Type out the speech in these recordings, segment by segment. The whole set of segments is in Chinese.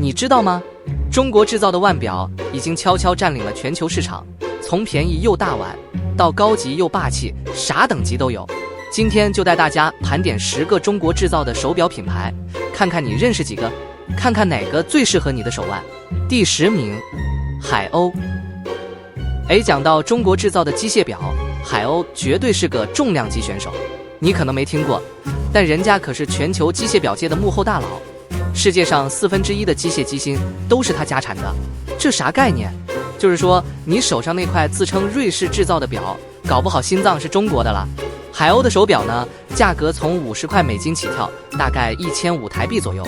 你知道吗？中国制造的腕表已经悄悄占领了全球市场，从便宜又大碗到高级又霸气，啥等级都有。今天就带大家盘点10个中国制造的手表品牌，看看你认识几个，看看哪个最适合你的手腕。第10名，海鸥。讲到中国制造的机械表，海鸥绝对是个重量级选手。你可能没听过，但人家可是全球机械表界的幕后大佬，世界上1/4的机械机芯都是他家产的。这啥概念？就是说你手上那块自称瑞士制造的表，搞不好心脏是中国的了。海鸥的手表呢，价格从50块美金起跳，大概1500台币左右，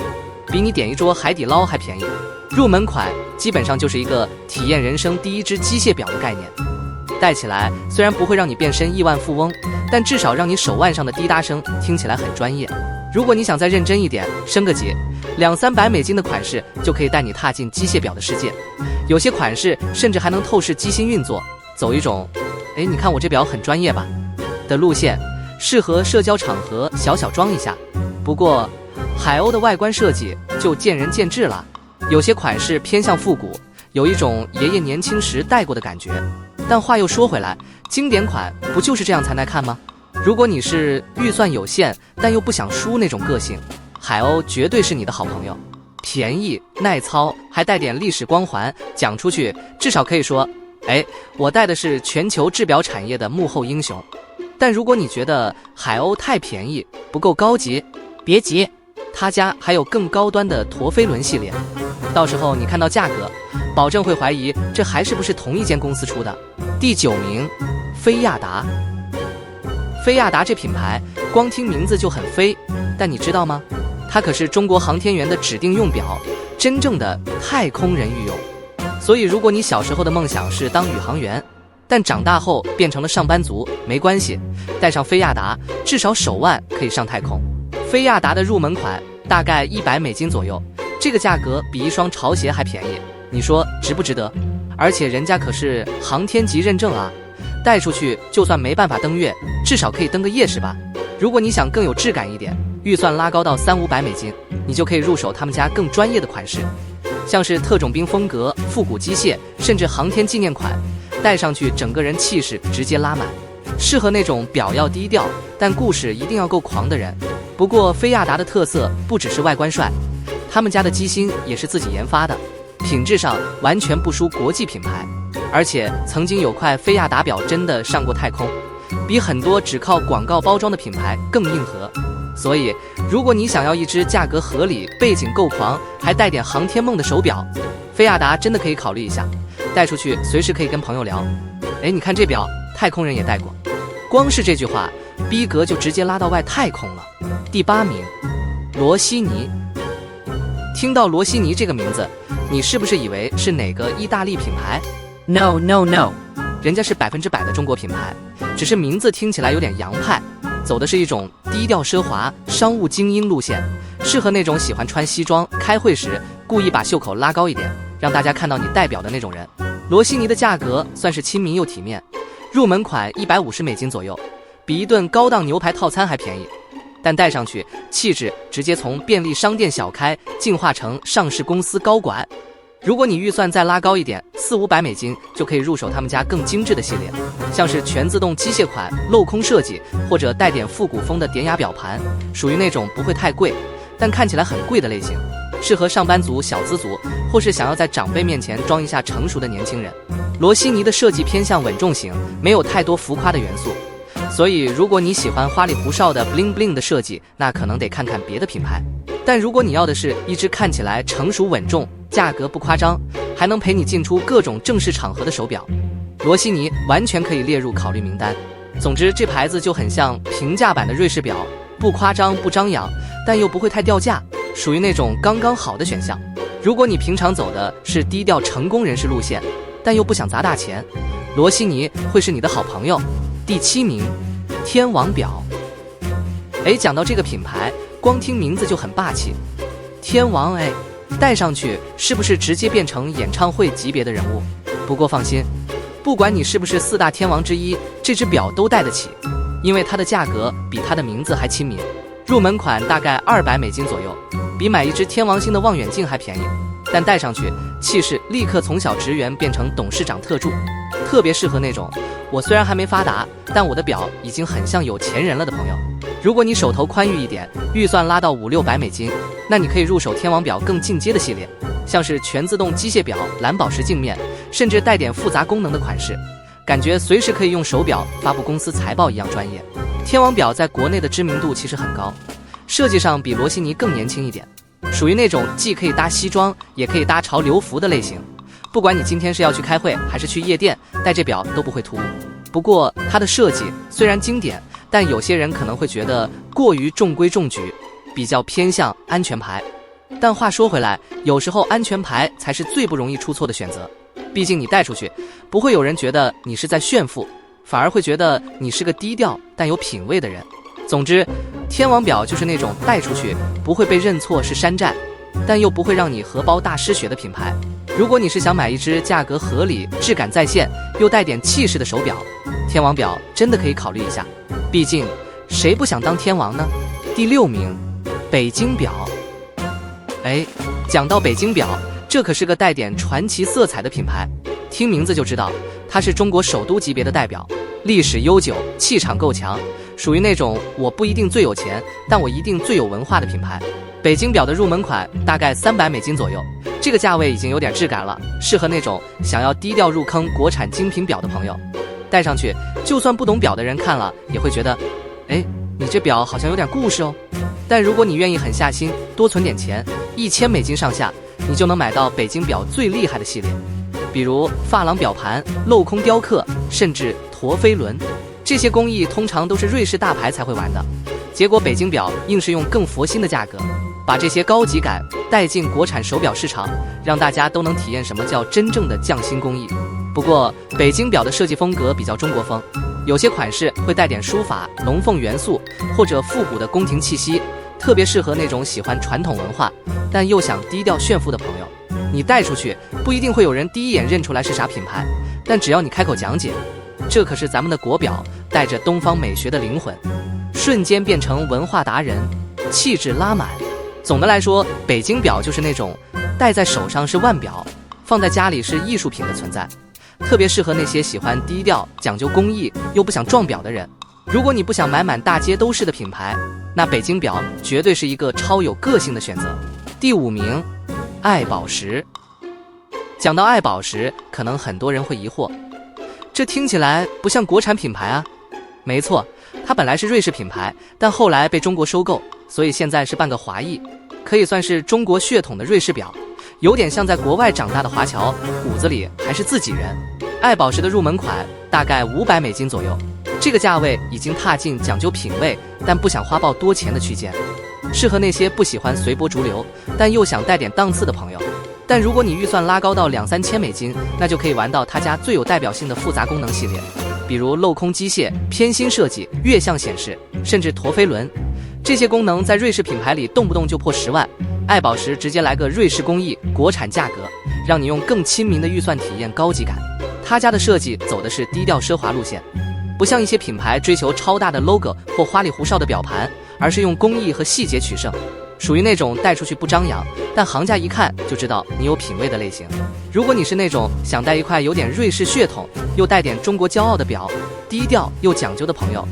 比你点一桌海底捞还便宜。入门款基本上就是一个体验人生第一只机械表的概念。戴起来虽然不会让你变身亿万富翁，但至少让你手腕上的滴答声听起来很专业。如果你想再认真一点，升个级，200-300美金的款式就可以带你踏进机械表的世界。有些款式甚至还能透视机芯运作，走一种你看我这表很专业吧的路线，适合社交场合小小装一下。不过海鸥的外观设计就见仁见智了，有些款式偏向复古，有一种爷爷年轻时戴过的感觉。但话又说回来，经典款不就是这样才耐看吗？如果你是预算有限但又不想输那种个性，海鸥绝对是你的好朋友。便宜耐操，还带点历史光环，讲出去至少可以说我带的是全球制表产业的幕后英雄。但如果你觉得海鸥太便宜，不够高级，别急，他家还有更高端的陀飞轮系列，到时候你看到价格，保证会怀疑这还是不是同一间公司出的。第9名，飞亚达。飞亚达这品牌光听名字就很飞，但你知道吗？它可是中国航天员的指定用表，真正的太空人御用。所以如果你小时候的梦想是当宇航员，但长大后变成了上班族，没关系，带上飞亚达，至少手腕可以上太空。飞亚达的入门款大概100美金左右，这个价格比一双潮鞋还便宜，你说值不值得？而且人家可是航天级认证啊，带出去就算没办法登月，至少可以登个夜视吧。如果你想更有质感一点，预算拉高到300-500美金，你就可以入手他们家更专业的款式，像是特种兵风格、复古机械，甚至航天纪念款，戴上去整个人气势直接拉满，适合那种表要低调但故事一定要够狂的人。不过飞亚达的特色不只是外观帅，他们家的机芯也是自己研发的，品质上完全不输国际品牌。而且曾经有块飞亚达表真的上过太空，比很多只靠广告包装的品牌更硬核。所以如果你想要一只价格合理、背景够狂，还带点航天梦的手表，飞亚达真的可以考虑一下。带出去随时可以跟朋友聊，你看这表太空人也戴过。光是这句话逼格就直接拉到外太空了。第8名，罗西尼。听到罗西尼这个名字，你是不是以为是哪个意大利品牌？ No， 人家是100%的中国品牌，只是名字听起来有点洋派，走的是一种低调奢华、商务精英路线，适合那种喜欢穿西装、开会时故意把袖口拉高一点，让大家看到你戴表的那种人。罗西尼的价格算是亲民又体面，入门款150美金左右，比一顿高档牛排套餐还便宜。但戴上去，气质直接从便利商店小开进化成上市公司高管。如果你预算再拉高一点，400-500美金就可以入手他们家更精致的系列，像是全自动机械款、镂空设计，或者带点复古风的典雅表盘，属于那种不会太贵但看起来很贵的类型，适合上班族、小资族，或是想要在长辈面前装一下成熟的年轻人。罗西尼的设计偏向稳重型，没有太多浮夸的元素，所以如果你喜欢花里胡哨的 bling bling 的设计，那可能得看看别的品牌。但如果你要的是一只看起来成熟稳重、价格不夸张，还能陪你进出各种正式场合的手表，罗西尼完全可以列入考虑名单。总之这牌子就很像平价版的瑞士表，不夸张不张扬，但又不会太掉价，属于那种刚刚好的选项。如果你平常走的是低调成功人士路线，但又不想砸大钱，罗西尼会是你的好朋友。第7名，天王表。讲到这个品牌，光听名字就很霸气，天王戴上去是不是直接变成演唱会级别的人物？不过放心，不管你是不是4大天王之一，这只表都戴得起，因为它的价格比它的名字还亲民。入门款大概200美金左右，比比买一只天王星的望远镜还便宜，但戴上去气势立刻从小职员变成董事长特助，特别适合那种我虽然还没发达，但我的表已经很像有钱人了的朋友。如果你手头宽裕一点，预算拉到500-600美金，那你可以入手天王表更进阶的系列，像是全自动机械表、蓝宝石镜面，甚至带点复杂功能的款式，感觉随时可以用手表发布公司财报一样专业。天王表在国内的知名度其实很高，设计上比罗西尼更年轻一点，属于那种既可以搭西装也可以搭潮流服的类型。不管你今天是要去开会还是去夜店，戴这表都不会突兀。不过它的设计虽然经典，但有些人可能会觉得过于中规中矩，比较偏向安全牌。但话说回来，有时候安全牌才是最不容易出错的选择。毕竟你带出去，不会有人觉得你是在炫富，反而会觉得你是个低调但有品味的人。总之，天王表就是那种带出去不会被认错是山寨，但又不会让你荷包大失血的品牌。如果你是想买一只价格合理、质感在线又带点气势的手表，天王表真的可以考虑一下。毕竟谁不想当天王呢？第6名，北京表。讲到北京表，这可是个带点传奇色彩的品牌，听名字就知道它是中国首都级别的代表，历史悠久，气场够强，属于那种我不一定最有钱，但我一定最有文化的品牌。北京表的入门款大概$300左右，这个价位已经有点质感了，适合那种想要低调入坑国产精品表的朋友。戴上去，就算不懂表的人看了也会觉得，你这表好像有点故事哦。但如果你愿意狠下心，多存点钱，$1000上下，你就能买到北京表最厉害的系列，比如珐琅表盘、镂空雕刻，甚至陀飞轮。这些工艺通常都是瑞士大牌才会玩的，结果北京表硬是用更佛心的价格，把这些高级感带进国产手表市场，让大家都能体验什么叫真正的匠心工艺。不过北京表的设计风格比较中国风，有些款式会带点书法、龙凤元素或者复古的宫廷气息，特别适合那种喜欢传统文化但又想低调炫富的朋友。你带出去不一定会有人第一眼认出来是啥品牌，但只要你开口讲解，这可是咱们的国表，带着东方美学的灵魂，瞬间变成文化达人，气质拉满。总的来说，北京表就是那种戴在手上是腕表，放在家里是艺术品的存在，特别适合那些喜欢低调、讲究工艺又不想撞表的人。如果你不想买满大街都是的品牌，那北京表绝对是一个超有个性的选择。第5名，爱宝石。讲到爱宝石，可能很多人会疑惑，这听起来不像国产品牌啊。没错，它本来是瑞士品牌，但后来被中国收购，所以现在是半个华裔，可以算是中国血统的瑞士表，有点像在国外长大的华侨，骨子里还是自己人。爱宝石的入门款大概$500左右，这个价位已经踏进讲究品味但不想花爆多钱的区间，适合那些不喜欢随波逐流但又想带点档次的朋友。但如果你预算拉高到$2-3千，那就可以玩到他家最有代表性的复杂功能系列，比如镂空机械、偏心设计、月相显示，甚至陀飞轮。这些功能在瑞士品牌里动不动就破10万，爱宝石直接来个瑞士工艺、国产价格，让你用更亲民的预算体验高级感。他家的设计走的是低调奢华路线，不像一些品牌追求超大的 logo 或花里胡哨的表盘，而是用工艺和细节取胜，属于那种带出去不张扬，但行家一看就知道你有品味的类型。如果你是那种想带一块有点瑞士血统又带点中国骄傲的表，低调又讲究的朋友，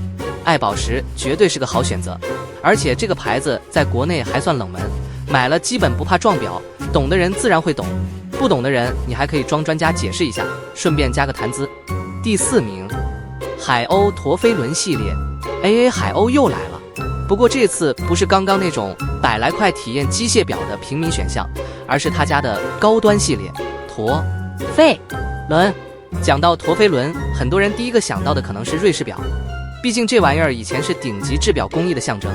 爱宝石绝对是个好选择。而且这个牌子在国内还算冷门，买了基本不怕撞表，懂的人自然会懂，不懂的人你还可以装专家解释一下，顺便加个谈资。第4名，海鸥陀飞轮系列。海鸥又来了，不过这次不是刚刚那种100来块体验机械表的平民选项，而是他家的高端系列陀飞轮。讲到陀飞轮，很多人第一个想到的可能是瑞士表，毕竟这玩意儿以前是顶级制表工艺的象征，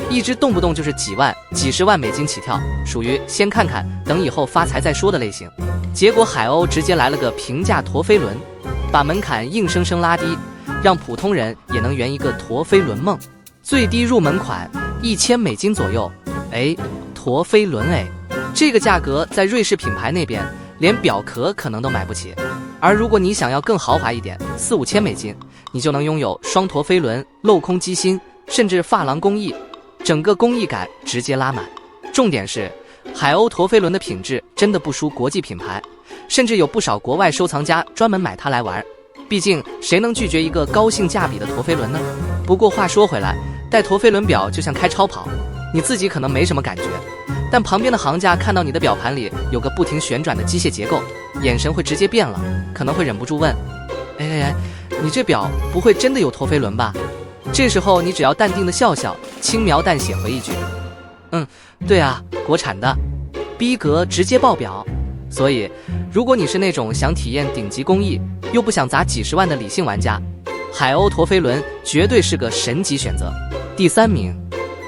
一只动不动就是几万、几十万美金起跳，属于先看看等以后发财再说的类型。结果海鸥直接来了个平价陀飞轮，把门槛硬生生拉低，让普通人也能圆一个陀飞轮梦。最低入门款$1000左右，陀飞轮这个价格在瑞士品牌那边连表壳可能都买不起。而如果你想要更豪华一点，4-5千美金，你就能拥有双陀飞轮、镂空机芯，甚至珐琅工艺，整个工艺感直接拉满。重点是，海鸥陀飞轮的品质真的不输国际品牌，甚至有不少国外收藏家专门买它来玩。毕竟谁能拒绝一个高性价比的陀飞轮呢？不过话说回来，戴陀飞轮表就像开超跑，你自己可能没什么感觉，但旁边的行家看到你的表盘里有个不停旋转的机械结构，眼神会直接变了，可能会忍不住问：哎，你这表不会真的有陀飞轮吧？这时候你只要淡定的笑笑，轻描淡写回一句：对啊，国产的，逼格直接爆表。所以如果你是那种想体验顶级工艺又不想砸几十万的理性玩家，海鸥陀飞轮绝对是个神级选择。第3名，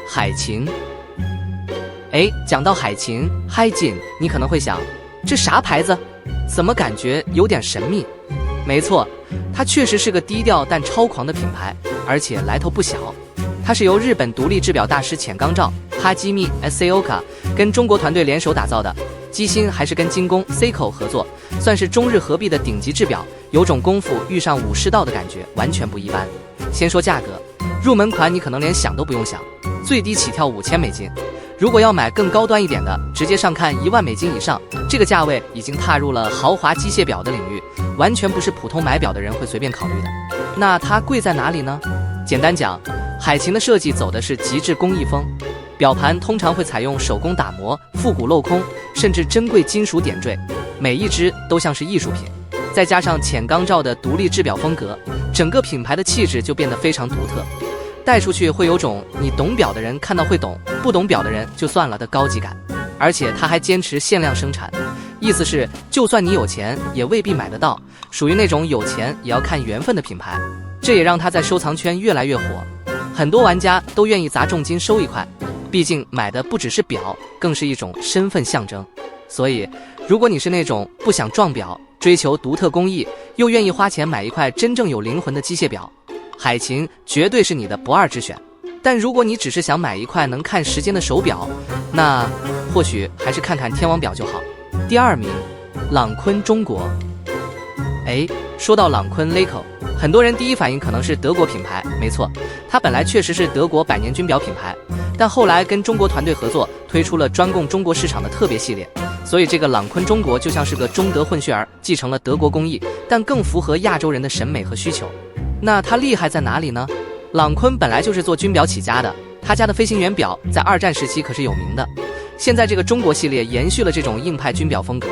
海琴。讲到海琴 Haijin， 你可能会想，这啥牌子？怎么感觉有点神秘？没错，它确实是个低调但超狂的品牌，而且来头不小。它是由日本独立制表大师浅冈照 Hajime Saoka 跟中国团队联手打造的，机芯还是跟精工 Seiko 合作，算是中日合璧的顶级制表，有种功夫遇上武士道的感觉，完全不一般。先说价格，入门款你可能连想都不用想，最低起跳$5000。如果要买更高端一点的，直接上看$10000以上，这个价位已经踏入了豪华机械表的领域，完全不是普通买表的人会随便考虑的。那它贵在哪里呢？简单讲，海琴的设计走的是极致工艺风，表盘通常会采用手工打磨、复古镂空，甚至珍贵金属点缀，每一只都像是艺术品。再加上浅冈照的独立制表风格，整个品牌的气质就变得非常独特，带出去会有种你懂表的人看到会懂，不懂表的人就算了的高级感。而且它还坚持限量生产，意思是就算你有钱也未必买得到，属于那种有钱也要看缘分的品牌。这也让它在收藏圈越来越火，很多玩家都愿意砸重金收一块，毕竟买的不只是表，更是一种身份象征。所以如果你是那种不想撞表，追求独特工艺，又愿意花钱买一块真正有灵魂的机械表，海琴绝对是你的不二之选。但如果你只是想买一块能看时间的手表，那或许还是看看天王表就好。第2名，朗坤中国。说到朗坤 Leico， 很多人第一反应可能是德国品牌，没错，它本来确实是德国百年军表品牌，但后来跟中国团队合作，推出了专供中国市场的特别系列，所以这个朗坤中国就像是个中德混血儿，继承了德国工艺，但更符合亚洲人的审美和需求。那它厉害在哪里呢？朗坤本来就是做军表起家的，他家的飞行员表在2战时期可是有名的。现在这个中国系列延续了这种硬派军表风格，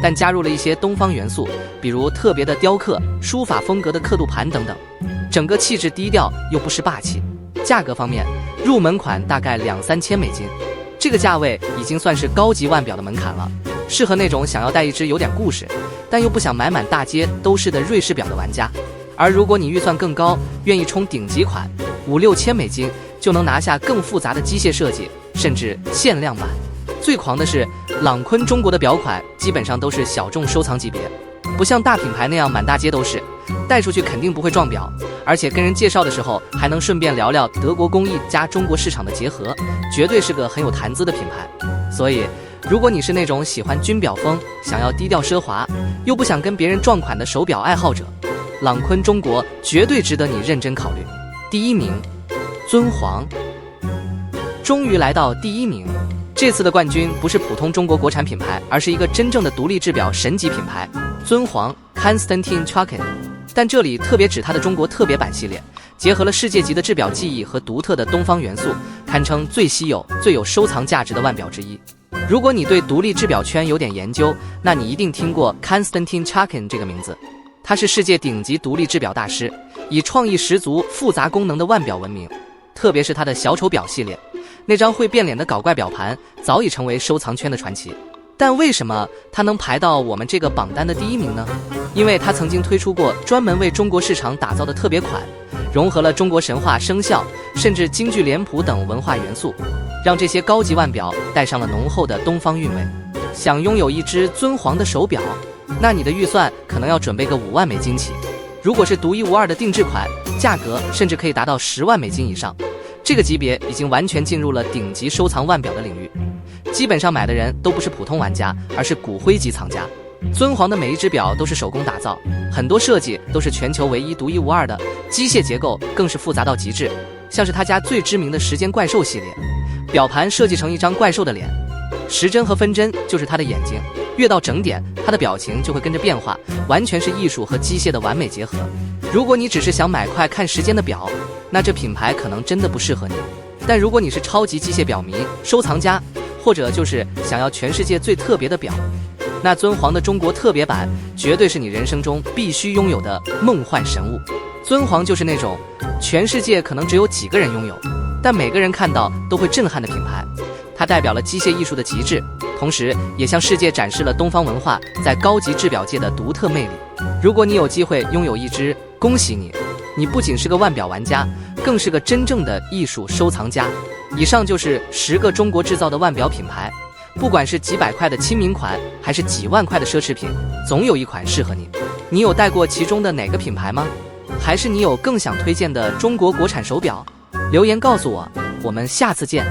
但加入了一些东方元素，比如特别的雕刻、书法风格的刻度盘等等，整个气质低调又不失霸气。价格方面，入门款大概$2-3千，这个价位已经算是高级腕表的门槛了，适合那种想要带一只有点故事，但又不想买满大街都是的瑞士表的玩家。而如果你预算更高，愿意冲顶级款，$5-6千，就能拿下更复杂的机械设计，甚至限量版。最狂的是，朗坤中国的表款基本上都是小众收藏级别，不像大品牌那样满大街都是，带出去肯定不会撞表，而且跟人介绍的时候还能顺便聊聊德国工艺加中国市场的结合，绝对是个很有谈资的品牌。所以如果你是那种喜欢军表风，想要低调奢华，又不想跟别人撞款的手表爱好者，朗坤中国绝对值得你认真考虑。第1名，尊皇。终于来到第1名，这次的冠军不是普通中国国产品牌，而是一个真正的独立制表神级品牌尊皇 Konstantin Chokin。 但这里特别指它的中国特别版系列，结合了世界级的制表技艺和独特的东方元素，堪称最稀有最有收藏价值的腕表之一。如果你对独立制表圈有点研究，那你一定听过 Konstantin Chokin 这个名字。他是世界顶级独立制表大师，以创意十足复杂功能的腕表闻名，特别是他的小丑表系列，那张会变脸的搞怪表盘早已成为收藏圈的传奇。但为什么它能排到我们这个榜单的第1名呢？因为它曾经推出过专门为中国市场打造的特别款，融合了中国神话、生肖，甚至京剧脸谱等文化元素，让这些高级腕表带上了浓厚的东方韵味。想拥有一只尊皇的手表，那你的预算可能要准备个$5万起。如果是独一无二的定制款，价格甚至可以达到$10万以上。这个级别已经完全进入了顶级收藏腕表的领域，基本上买的人都不是普通玩家，而是骨灰级藏家。尊皇的每一只表都是手工打造，很多设计都是全球唯一独一无二的，机械结构更是复杂到极致，像是他家最知名的时间怪兽系列，表盘设计成一张怪兽的脸，时针和分针就是它的眼睛，越到整点，它的表情就会跟着变化，完全是艺术和机械的完美结合。如果你只是想买块看时间的表，那这品牌可能真的不适合你。但如果你是超级机械表迷、收藏家，或者就是想要全世界最特别的表，那尊皇的中国特别版绝对是你人生中必须拥有的梦幻神物。尊皇就是那种全世界可能只有几个人拥有，但每个人看到都会震撼的品牌。它代表了机械艺术的极致，同时也向世界展示了东方文化在高级制表界的独特魅力。如果你有机会拥有一只，恭喜你，你不仅是个腕表玩家，更是个真正的艺术收藏家。以上就是10个中国制造的腕表品牌，不管是几百块的亲民款，还是几万块的奢侈品，总有一款适合你。你有戴过其中的哪个品牌吗？还是你有更想推荐的中国国产手表？留言告诉我，我们下次见。